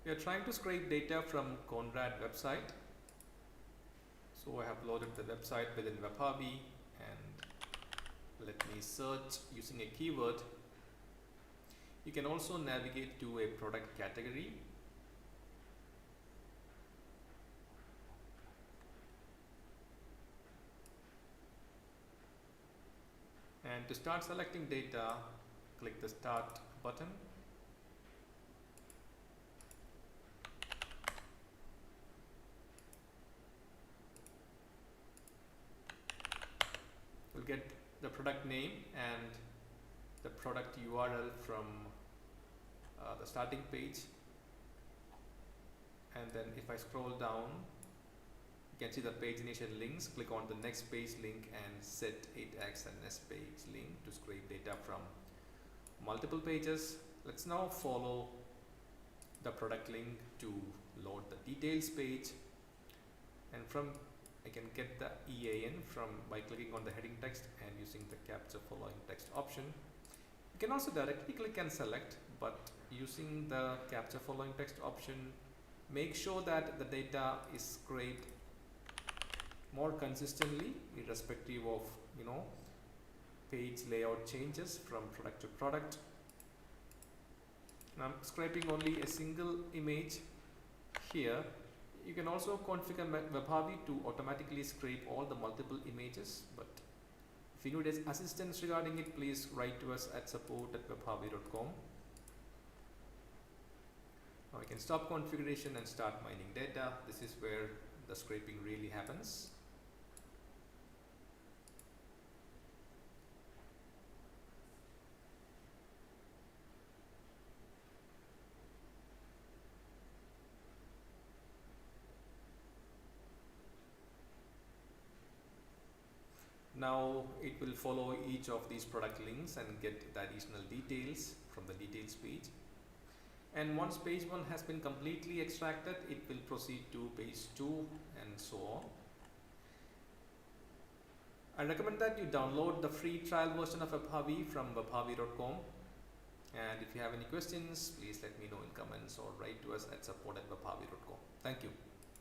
We are trying to scrape data from Conrad website. So I have loaded the website within Webharvey and let me search using a keyword. You can also navigate to a product category. And to start selecting data, click the Start button. We'll get the product name and the product URL from the starting page. And then if I scroll down, you can see the page initial links. Click on the next page link and set it as a next page link to scrape data from multiple pages. Let's now follow the product link to load the details page, and from I can get the EAN by clicking on the heading text and using the capture following text option. You can also directly click and select, but using the capture following text option, make sure that the data is scraped more consistently irrespective of page layout changes from product to product. And I'm scraping only a single image here. You can also configure Webharvey to automatically scrape all the multiple images, but if you need assistance regarding it, please write to us at support@webharvey.com. Now I can stop configuration and start mining data. This is where the scraping really happens. Now it will follow each of these product links and get the additional details from the details page. And once page 1 has been completely extracted, it will proceed to page 2 and so on. I recommend that you download the free trial version of Webharvey from webharvey.com. And if you have any questions, please let me know in comments or write to us at support@webharvey.com. Thank you.